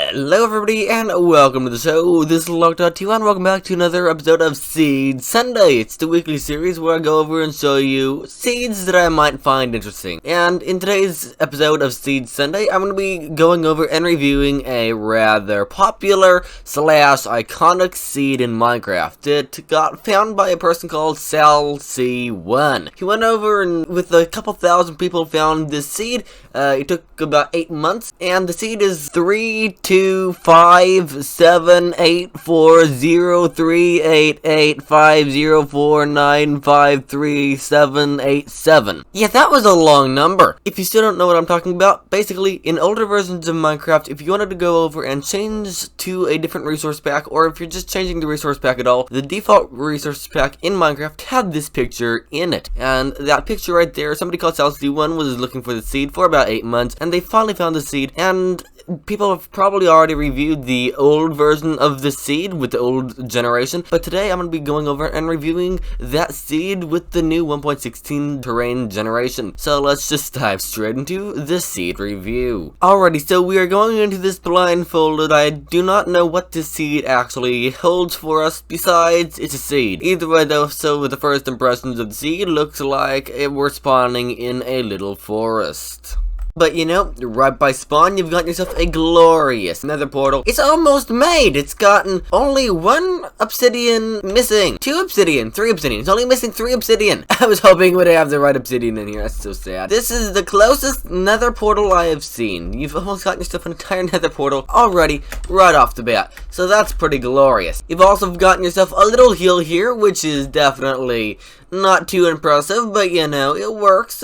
Hello everybody and welcome to the show. This is Log.2 and welcome back to another episode of Seed Sunday. It's the weekly series where I go over and show you seeds that I might find interesting. And in today's episode of Seed Sunday, I'm going to be going over and reviewing a rather popular / iconic seed in Minecraft. It got found by a person called SalC1. He went over and with a couple thousand people found this seed. It took about 8 months and the seed is 3257840388504953787. Yeah, that was a long number. If you still don't know what I'm talking about, basically, in older versions of Minecraft, if you wanted to go over and change to a different resource pack, or if you're just changing the resource pack at all, the default resource pack in Minecraft had this picture in it. And that picture right there, somebody called SalC1 was looking for the seed for about 8 months, and they finally found the seed, and people have probably already reviewed the old version of the seed with the old generation, but today I'm going to be going over and reviewing that seed with the new 1.16 terrain generation. So let's just dive straight into the seed review. Alrighty, so we are going into this blindfolded. I do not know what this seed actually holds for us, besides it's a seed. Either way though, so the first impressions of the seed looks like we're spawning in a little forest. But you know, right by spawn, you've got yourself a glorious nether portal. It's almost made. It's gotten only 1 obsidian missing. 2 obsidian, 3 obsidian. It's only missing 3 obsidian. I was hoping it would have the right obsidian in here. That's so sad. This is the closest nether portal I have seen. You've almost gotten yourself an entire nether portal already, right off the bat. So that's pretty glorious. You've also gotten yourself a little hill here, which is definitely not too impressive, but you know, it works,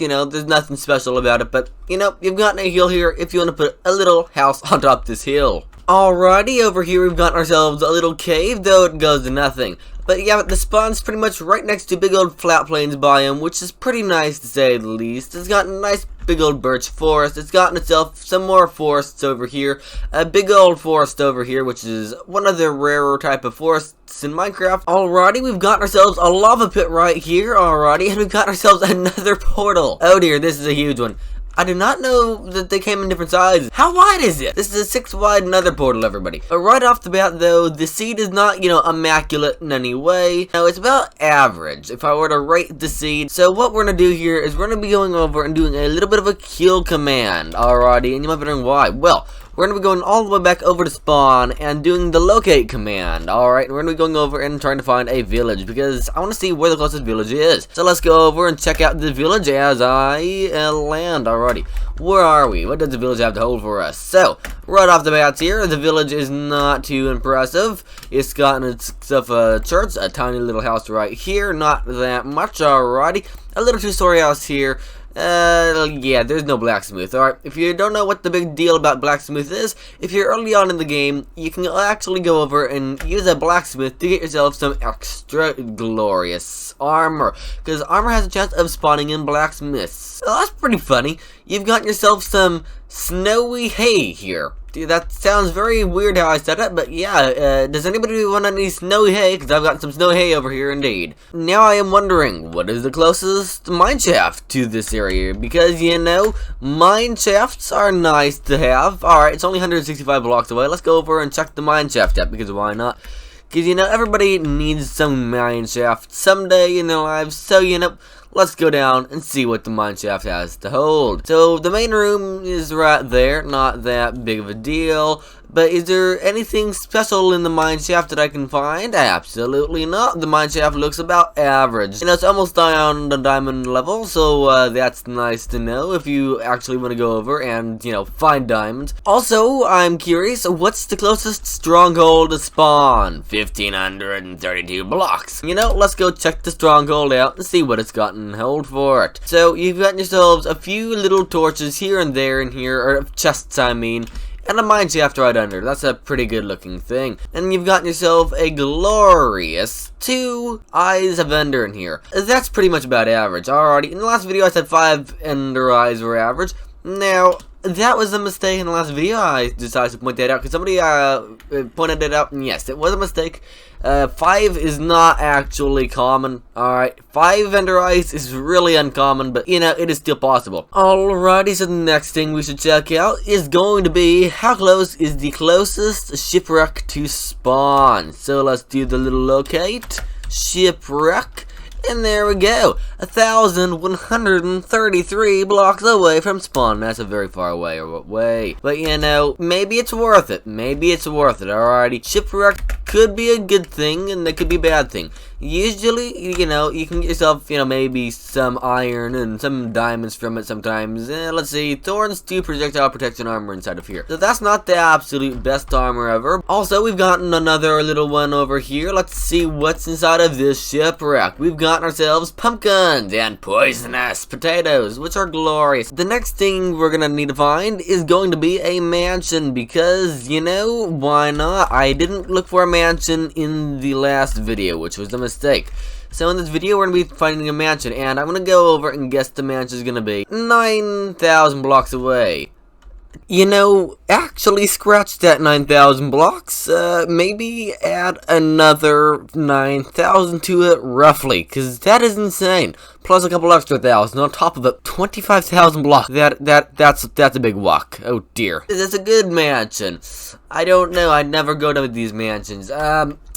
you know, there's nothing special about it, but you know, you've gotten a hill here if you want to put a little house on top of this hill. Alrighty, over here we've got ourselves a little cave, though it goes to nothing. But yeah, the spawn's pretty much right next to big old flat plains biome, which is pretty nice to say the least. It's got a nice big old birch forest. It's gotten itself some more forests over here. A big old forest over here, which is one of the rarer type of forests in Minecraft. Alrighty, we've got ourselves a lava pit right here, alrighty, and we've got ourselves another portal. Oh dear, this is a huge one. I did not know that they came in different sizes. How wide is it? This is a 6 wide nether portal, everybody. But right off the bat, though, the seed is not, you know, immaculate in any way. No, it's about average, if I were to rate the seed. So what we're going to do here is we're going to be going over and doing a little bit of a kill command. Alrighty, and you might be wondering why. Well, we're going to be going all the way back over to spawn and doing the locate command. Alright, we're going to be going over and trying to find a village because I want to see where the closest village is. So let's go over and check out the village as I land. Alrighty, where are we? What does the village have to hold for us? So, right off the bat here, the village is not too impressive. It's gotten itself a church, a tiny little house right here, not that much. Alrighty, a little 2-story house here. Yeah, there's no blacksmith, alright? If you don't know what the big deal about blacksmith is, if you're early on in the game, you can actually go over and use a blacksmith to get yourself some extra glorious armor. Because armor has a chance of spawning in blacksmiths. So that's pretty funny. You've got yourself some snowy hay here. Dude, that sounds very weird how I said it, but yeah, does anybody want any snowy hay? Because I've got some snowy hay over here indeed. Now I am wondering, what is the closest mineshaft to this area? Because, you know, mineshafts are nice to have. Alright, it's only 165 blocks away. Let's go over and check the mineshaft out, because why not? Because, you know, everybody needs some mineshaft someday in their lives, so, you know, let's go down and see what the mineshaft has to hold. So, the main room is right there, not that big of a deal. But is there anything special in the mineshaft that I can find? Absolutely not. The mineshaft looks about average. You know, it's almost down the diamond level, so that's nice to know if you actually want to go over and, you know, find diamonds. Also, I'm curious, what's the closest stronghold to spawn? 1,532 blocks. You know, let's go check the stronghold out and see what it's gotten hold for it. So, you've got yourselves a few little torches here and there in here, or chests I mean, and a mineshaft right under. That's a pretty good looking thing. And you've got yourself a glorious 2 eyes of ender in here. That's pretty much about average. Alrighty, in the last video I said 5 ender eyes were average. Now, that was a mistake in the last video. I decided to point that out because somebody pointed it out, and yes, it was a mistake. 5 is not actually common. Alright, 5 Ender Eyes is really uncommon, but you know, it is still possible. Alrighty, so the next thing we should check out is going to be how close is the closest shipwreck to spawn. So let's do the little locate shipwreck. And there we go, 1,133 blocks away from spawn. That's a very far away. But you know, maybe it's worth it. Maybe it's worth it. Alrighty, shipwreck could be a good thing, and it could be a bad thing. Usually, you know, you can get yourself, you know, maybe some iron and some diamonds from it sometimes. Let's see, thorns, 2 projectile protection armor inside of here. So that's not the absolute best armor ever. Also, we've gotten another little one over here. Let's see what's inside of this shipwreck. We've gotten ourselves pumpkins and poisonous potatoes, which are glorious. The next thing we're gonna need to find is going to be a mansion, because, you know, why not? I didn't look for a mansion in the last video, which was the mistake. So in this video, we're going to be finding a mansion, and I'm going to go over and guess the mansion is going to be 9,000 blocks away. You know, actually scratch that 9,000 blocks, maybe add another 9,000 to it, roughly, because that is insane. Plus a couple extra thousand on top of it, 25,000 blocks. That's a big walk. Oh dear. That's a good mansion. I don't know, I'd never go to these mansions.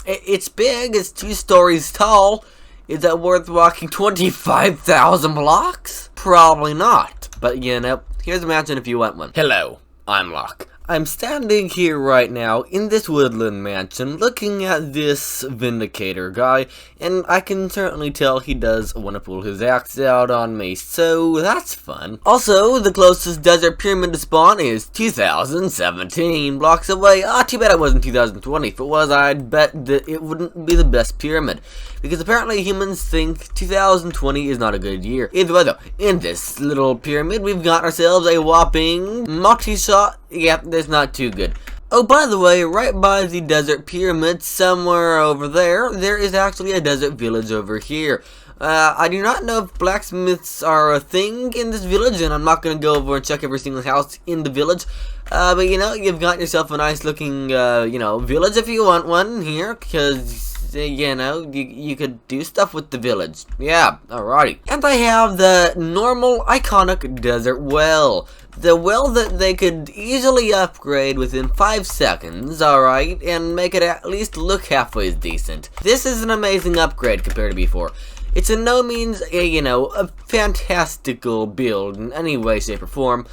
It's big, it's 2 stories tall. Is that worth walking 25,000 blocks? Probably not. But you know, here's a mansion if you want one. Hello, I'm Locke. I'm standing here right now in this woodland mansion looking at this Vindicator guy, and I can certainly tell he does want to pull his axe out on me, so that's fun. Also, the closest desert pyramid to spawn is 2017 blocks away. Too bad it wasn't 2020. If it was, I'd bet that it wouldn't be the best pyramid, because apparently humans think 2020 is not a good year. Either way though, in this little pyramid, we've got ourselves a whopping multi-shot. Yep, that's not too good. Oh, by the way, right by the desert pyramid, somewhere over there, there is actually a desert village over here. I do not know if blacksmiths are a thing in this village, and I'm not going to go over and check every single house in the village. But you know, you've got yourself a nice looking, you know, village if you want one here, because you know, you could do stuff with the village. Yeah, alrighty. And I have the normal, iconic desert well. The well that they could easily upgrade within 5 seconds, alright, and make it at least look halfway as decent. This is an amazing upgrade compared to before. It's in no means you know, a fantastical build in any way, shape, or form.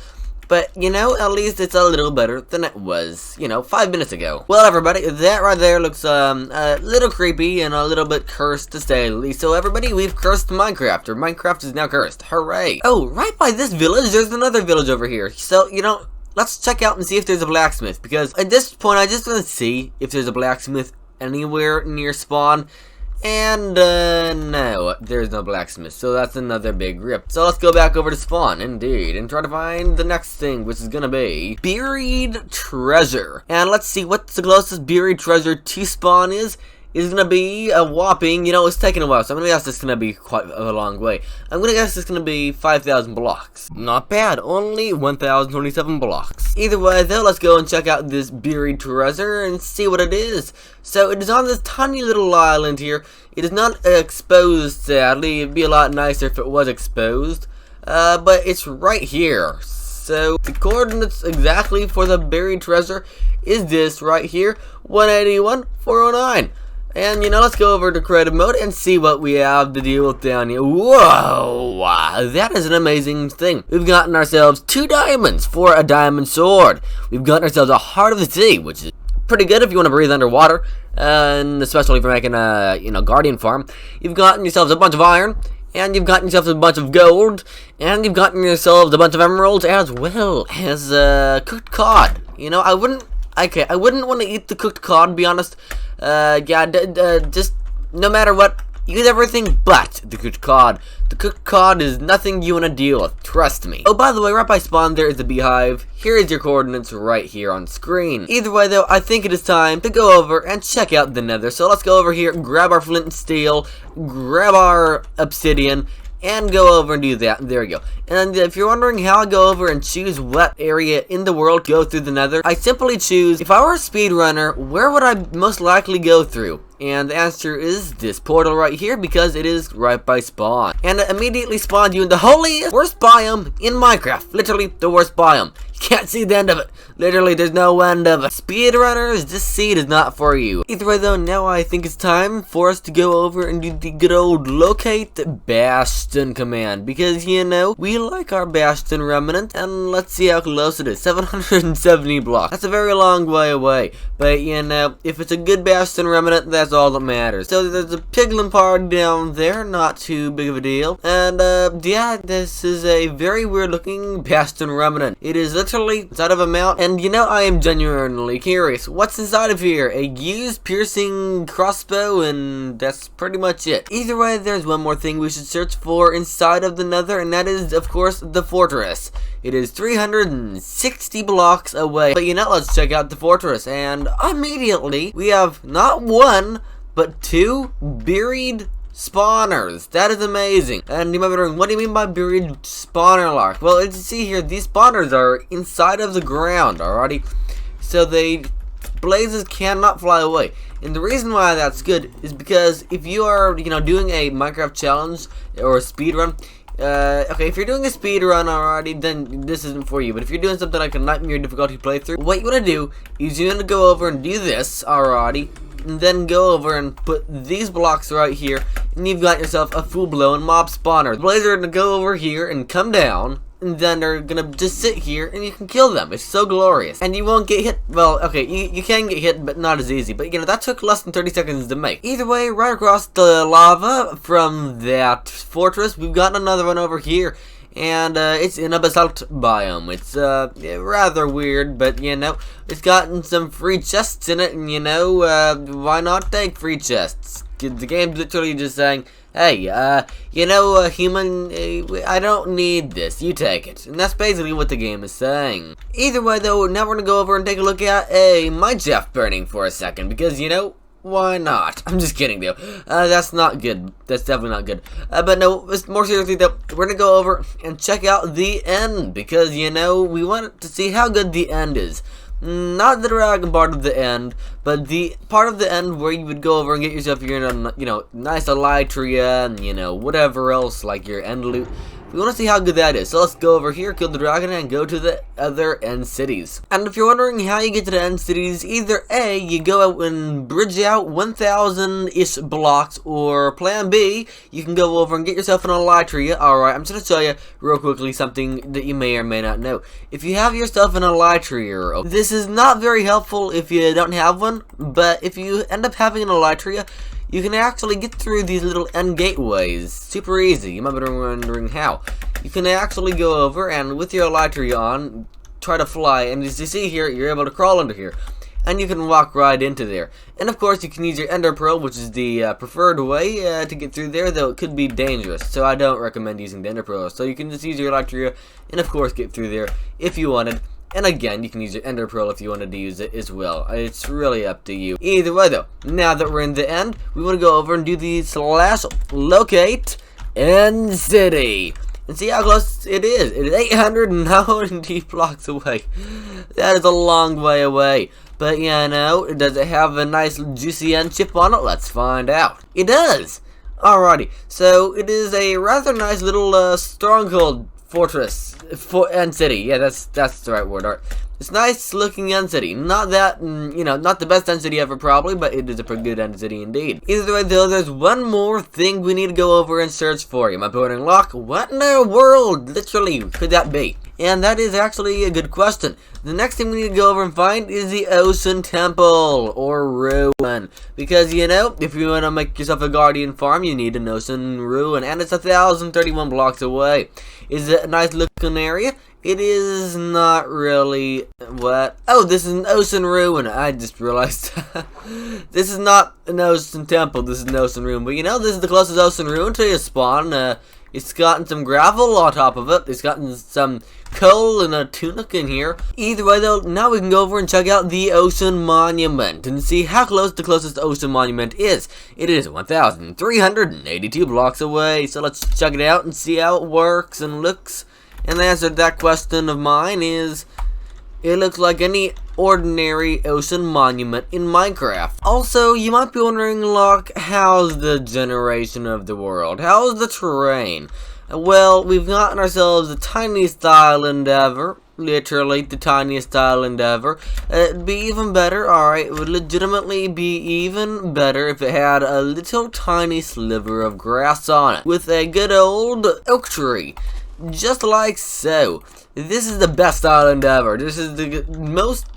But, you know, at least it's a little better than it was, you know, 5 minutes ago. Well, everybody, that right there looks, a little creepy and a little bit cursed to say the least. So, everybody, we've cursed Minecraft, or Minecraft is now cursed. Hooray! Oh, right by this village, there's another village over here. So, you know, let's check out and see if there's a blacksmith, because at this point, I just want to see if there's a blacksmith anywhere near spawn. And, no, there's no blacksmith, so that's another big rip. So let's go back over to spawn, indeed, and try to find the next thing, which is gonna be buried treasure. And let's see what the closest buried treasure to spawn is gonna be a whopping, you know, it's taking a while, so I'm gonna guess it's gonna be quite a long way. I'm gonna guess it's gonna be 5,000 blocks. Not bad, only 1,027 blocks. Either way though, let's go and check out this buried treasure and see what it is. So it is on this tiny little island here. It is not exposed, sadly. It'd be a lot nicer if it was exposed. But it's right here. So the coordinates exactly for the buried treasure is this right here, 181,409. And, you know, let's go over to creative mode and see what we have to deal with down here. Whoa! Wow, that is an amazing thing. We've gotten ourselves 2 diamonds for a diamond sword. We've gotten ourselves a heart of the sea, which is pretty good if you want to breathe underwater. And especially for making a, you know, guardian farm. You've gotten yourselves a bunch of iron. And you've gotten yourselves a bunch of gold. And you've gotten yourselves a bunch of emeralds, as well as cooked cod. You know, I wouldn't want to eat the cooked cod, to be honest. Just no matter what, use everything but the cooked cod. The cooked cod is nothing you want to deal with, trust me. Oh, by the way, right by spawn there is the beehive. Here is your coordinates right here on screen. Either way though, I think it is time to go over and check out the nether. So let's go over here, grab our flint and steel, grab our obsidian, and go over and do that. There we go. And if you're wondering how I go over and choose what area in the world to go through the Nether, I simply choose, if I were a speedrunner, where would I most likely go through? And the answer is this portal right here, because it is right by spawn. And it immediately spawned you in the holiest, worst biome in Minecraft. Literally, the worst biome. You can't see the end of it. Literally, there's no end of it. Speedrunners, this seed is not for you. Either way though, now I think it's time for us to go over and do the good old locate Bastion command. Because, you know, we like our Bastion remnant, and let's see how close it is. 770 blocks. That's a very long way away. But, you know, if it's a good Bastion remnant, that's all that matters. So there's a piglin party down there, not too big of a deal. And, yeah, this is a very weird looking Bastion remnant. It is literally inside of a mount, and you know, I am genuinely curious. What's inside of here? A used piercing crossbow, and that's pretty much it. Either way, there's one more thing we should search for inside of the Nether, and that is, of course, the fortress. It is 360 blocks away. But you know, let's check out the fortress, and immediately, we have not one, but two buried spawners. That is amazing. And you might be wondering, what do you mean by buried spawner lock? Well, as you see here, these spawners are inside of the ground, alrighty? So the blazes cannot fly away. And the reason why that's good is because if you are, you know, doing a Minecraft challenge or a speedrun, okay, if you're doing a speedrun already, then this isn't for you. But if you're doing something like a nightmare difficulty playthrough, what you want to do is you want to go over and do this, alrighty, and then go over and put these blocks right here, and you've got yourself a full-blown mob spawner. The blazers are going to go over here and come down, and then they're going to just sit here, and you can kill them. It's so glorious. And you won't get hit. Well, okay, you can get hit, but not as easy. But, you know, that took less than 30 seconds to make. Either way, right across the lava from that fortress, we've got another one over here. And it's in a basalt biome. It's rather weird, but you know, it's gotten some free chests in it, and you know, why not take free chests? The game's literally just saying, hey, you know, human, I don't need this, you take it. And that's basically what the game is saying. Either way though, now we're gonna go over and take a look at a mineshaft burning for a second, because you know, why not? I'm just kidding though. That's not good. That's definitely not good. But no, more seriously though, we're gonna go over and check out the end, because you know, we want to see how good the end is. Not the dragon part of the end, but the part of the end where you would go over and get yourself your, you know, nice elytria and, you know, whatever else, like your end loot. We want to see how good that is. So let's go over here, kill the dragon, and go to the other end cities. And if you're wondering how you get to the end cities, either A, you go out and bridge out 1,000-ish blocks, or plan B, you can go over and get yourself an elytria. Alright, I'm just going to show you real quickly something that you may or may not know. If you have yourself an elytria, this is not very helpful if you don't have one, but if you end up having an elytria, you can actually get through these little end gateways super easy. You might be wondering how. You can actually go over and with your elytria on, try to fly, and as you see here, you're able to crawl under here. And you can walk right into there. And of course, you can use your ender pearl, which is the preferred way to get through there, though it could be dangerous. So I don't recommend using the ender pearl. So you can just use your elytria and of course get through there if you wanted. And again, you can use your ender pearl if you wanted to use it as well. It's really up to you. Either way though, now that we're in the end, we want to go over and do the / locate end city. And see how close it is. It is 890 blocks away. That is a long way away. But you know, does it have a nice juicy end chip on it? Let's find out. It does! Alrighty, so it is a rather nice little stronghold fortress end city. Yeah, that's the right word. Alright. It's nice looking end city. Not that, you know, not the best end city ever probably, but it is a pretty good end city indeed. Either way though, there's one more thing we need to go over and search for. You might be wondering, Locke, what in the world, literally, could that be? And that is actually a good question. The next thing we need to go over and find is the Ocean Temple, or Ruin. Because, you know, if you want to make yourself a Guardian farm, you need an Ocean Ruin, and it's 1,031 blocks away. Is it a nice looking area? It is not really. What? Oh, this is an Ocean Ruin. I just realized. This is not an Ocean Temple. This is an Ocean Ruin. But you know, this is the closest Ocean Ruin to your spawn. It's gotten some gravel on top of it. It's gotten some coal and a tunic in here. Either way though, now we can go over and check out the ocean monument and see how close the closest ocean monument is. It is 1,382 blocks away, so let's check it out and see how it works and looks. And the answer to that question of mine is, it looks like any ordinary ocean monument in Minecraft. Also, you might be wondering, like, how's the generation of the world? How's the terrain? Well, we've gotten ourselves the tiniest island ever. Literally the tiniest island ever. It'd be even better, alright, it would legitimately be even better if it had a little tiny sliver of grass on it, with a good old oak tree. Just like so. This is the best island ever. This is the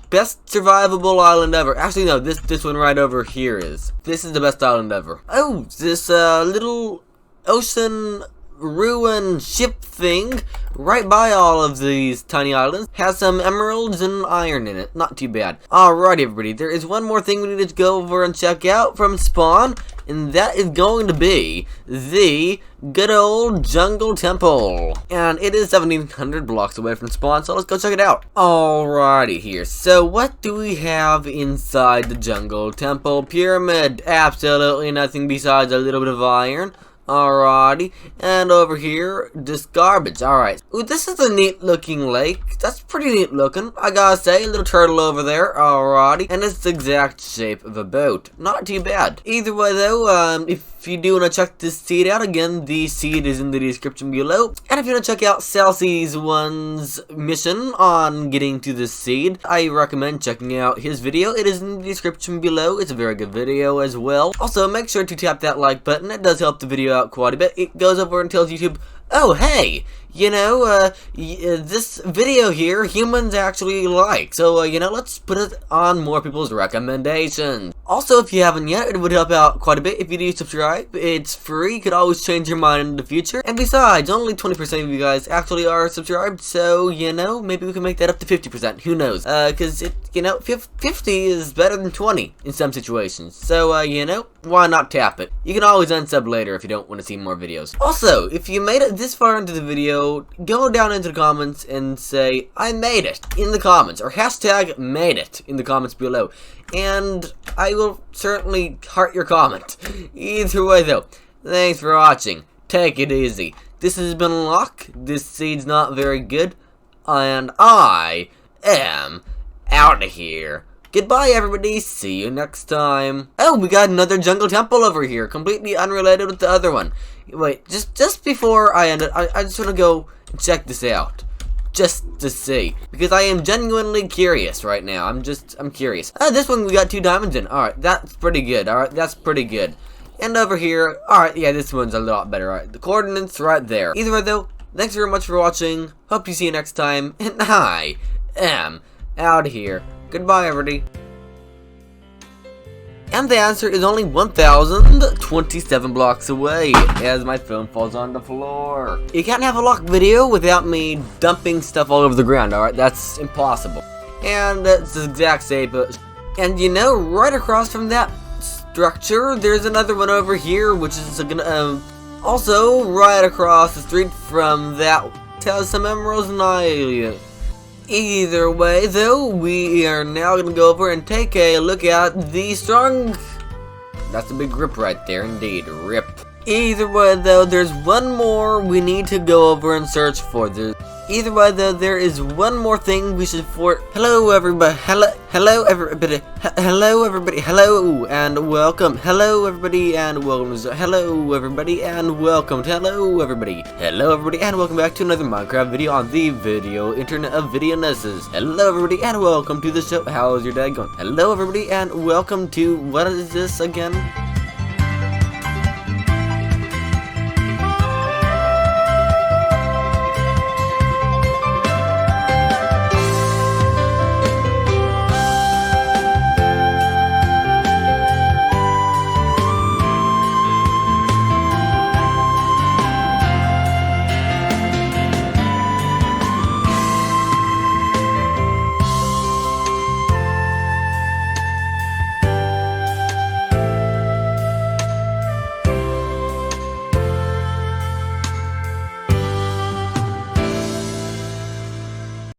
best survivable island ever. Actually, no, this one right over here is. This is the best island ever. Oh, this little ocean ruin ship thing right by all of these tiny islands has some emeralds and iron in it. Not too bad. Alright, everybody, there is one more thing we need to go over and check out from spawn, and that is going to be the good old jungle temple. And it is 1,700 blocks away from spawn, so let's go check it out. Alrighty here. So what do we have inside the jungle temple pyramid? Absolutely nothing besides a little bit of iron. Alrighty, and over here, this garbage. Alright, ooh, this is a neat looking lake. That's pretty neat looking, I gotta say. A little turtle over there, alrighty, and it's the exact shape of a boat. Not too bad. Either way though, if you do want to check this seed out, again, the seed is in the description below. And if you want to check out Salsy's one's mission on getting to this seed, I recommend checking out his video. It is in the description below. It's a very good video as well. Also, make sure to tap that like button. It does help the video out quite a bit. It goes over and tells YouTube, oh hey, you know, this video here, humans actually like. So, you know, let's put it on more people's recommendations. Also, if you haven't yet, it would help out quite a bit if you do subscribe. It's free. You could always change your mind in the future. And besides, only 20% of you guys actually are subscribed. So, you know, maybe we can make that up to 50%. Who knows? Because, you know, 50 is better than 20 in some situations. So, you know, why not tap it? You can always unsub later if you don't want to see more videos. Also, if you made it this far into the video, go down into the comments and say, I made it, in the comments, or hashtag made it in the comments below, and I will certainly heart your comment. Either way though, thanks for watching, take it easy. This has been Locke, this seed's not very good, and I am out of here. Goodbye everybody, see you next time. Oh, we got another jungle temple over here, completely unrelated with the other one. Wait, just before I end it, I just want to go and check this out. Just to see. Because I am genuinely curious right now. I'm curious. This one we got 2 diamonds in. Alright, that's pretty good. Alright, that's pretty good. And over here, alright, yeah, this one's a lot better. Alright, the coordinates right there. Either way though, thanks very much for watching. Hope to see you next time. And I am out of here. Goodbye, everybody. And the answer is only 1,027 blocks away, as my phone falls on the floor. You can't have a locked video without me dumping stuff all over the ground, alright? That's impossible. And that's the exact same. And you know, right across from that structure, there's another one over here, which is gonna, also, right across the street from that, has some emeralds and iron. Either way, though, we are now going to go over and take a look at the strong... That's a big rip right there, indeed. Rip. Either way, though, there's one more we need to go over and search for. Either way, though, there is one more thing we should Hello, everybody. Hello, everybody. Hello, everybody. Hello, and welcome. Hello, everybody, and welcome. Hello, everybody, and welcome. Hello, everybody. Hello, everybody, and welcome back to another Minecraft video on the video internet of videonesses. Hello, everybody, and welcome to the show. How's your day going? Hello, everybody, and welcome to, what is this again?